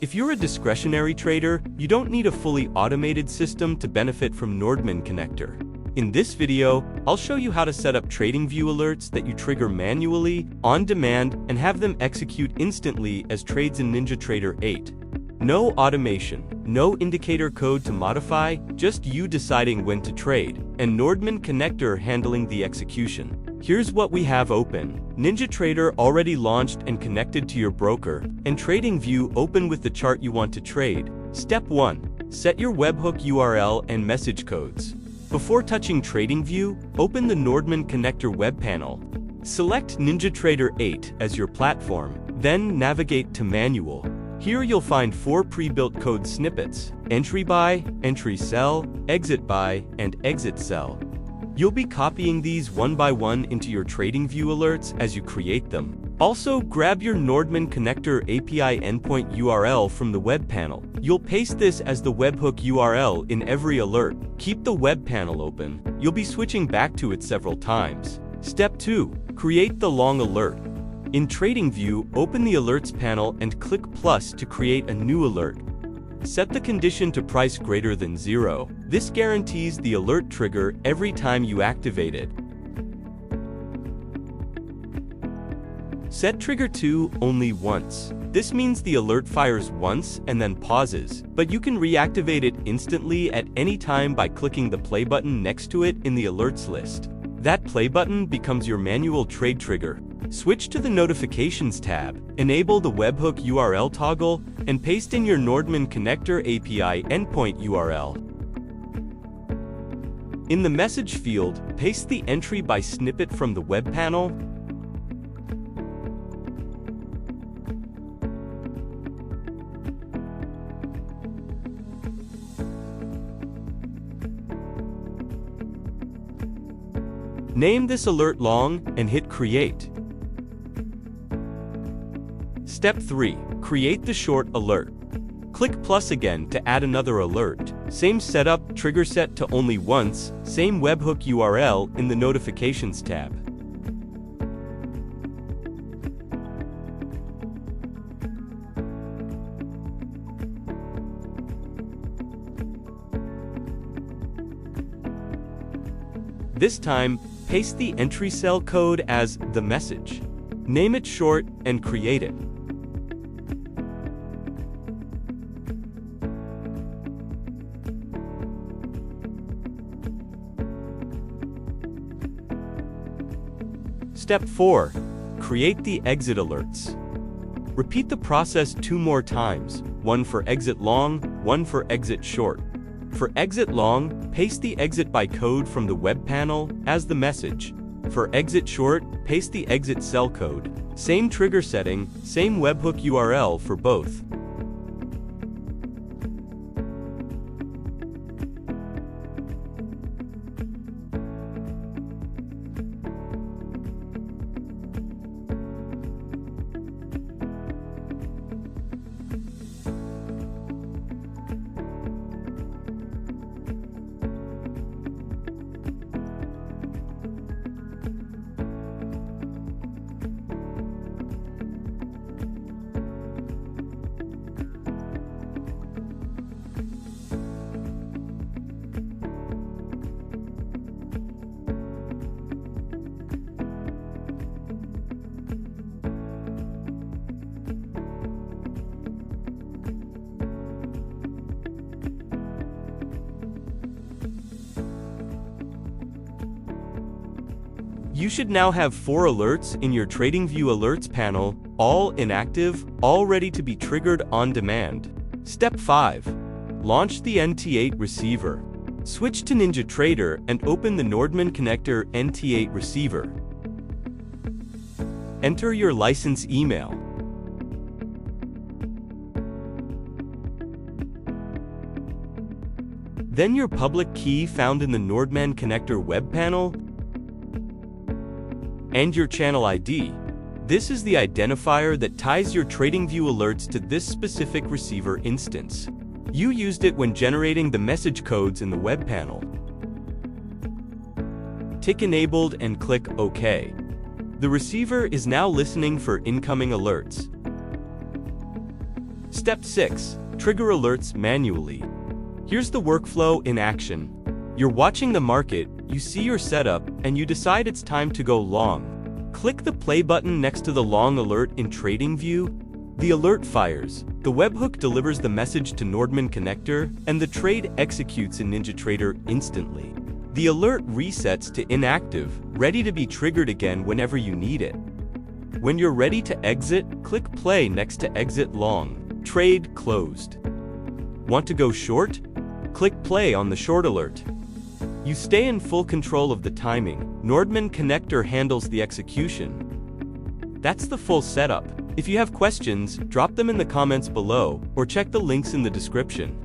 If you're a discretionary trader, you don't need a fully automated system to benefit from Nordman Connector. In this video, I'll show you how to set up TradingView alerts that you trigger manually, on demand, and have them execute instantly as trades in NinjaTrader 8. No automation, no indicator code to modify, just you deciding when to trade, and Nordman Connector handling the execution. Here's what we have open. NinjaTrader already launched and connected to your broker, and TradingView open with the chart you want to trade. Step 1. Set your webhook URL and message codes. Before touching TradingView, open the Nordman Connector Web Panel. Select NinjaTrader 8 as your platform, then navigate to Manual. Here you'll find 4 pre-built code snippets: entry buy, entry sell, exit buy, and exit sell. You'll be copying these one by one into your TradingView alerts as you create them. Also, grab your Nordman Connector API endpoint URL from the web panel. You'll paste this as the webhook URL in every alert. Keep the web panel open. You'll be switching back to it several times. Step 2. Create the long alert. In TradingView, open the Alerts panel and click plus to create a new alert. Set the condition to price greater than 0. This guarantees the alert trigger every time you activate it. Set trigger to only once. This means the alert fires once and then pauses, but you can reactivate it instantly at any time by clicking the play button next to it in the alerts list. That play button becomes your manual trade trigger. Switch to the Notifications tab, enable the webhook URL toggle, and paste in your Nordman Connector API endpoint URL. In the message field, paste the entry by snippet from the web panel. Name this alert long and hit create. Step 3. Create the short alert. Click plus again to add another alert. Same setup, trigger set to only once, same webhook URL in the Notifications tab. This time, paste the entry sell code as the message. Name it short and create it. Step 4. Create the exit alerts. Repeat the process 2 more times, one for exit long, one for exit short. For exit long, paste the exit by code from the web panel as the message. For exit short, paste the exit sell code. Same trigger setting, same webhook URL for both. You should now have 4 alerts in your TradingView alerts panel, all inactive, all ready to be triggered on demand. Step 5. Launch the NT8 receiver. Switch to NinjaTrader and open the Nordman Connector NT8 receiver. Enter your license email. Then your public key found in the Nordman Connector Web Panel, and your channel ID. This is the identifier that ties your TradingView alerts to this specific receiver instance. You used it when generating the message codes in the web panel. Tick enabled and click OK. The receiver is now listening for incoming alerts. Step 6. Trigger alerts manually. Here's the workflow in action. You're watching the market, you see your setup, and you decide it's time to go long. Click the play button next to the long alert in TradingView. The alert fires, the webhook delivers the message to Nordman Connector, and the trade executes in NinjaTrader instantly. The alert resets to inactive, ready to be triggered again whenever you need it. When you're ready to exit, click play next to exit long. Trade closed. Want to go short? Click play on the short alert. You stay in full control of the timing. Nordman Connector handles the execution. That's the full setup. If you have questions, drop them in the comments below, or check the links in the description.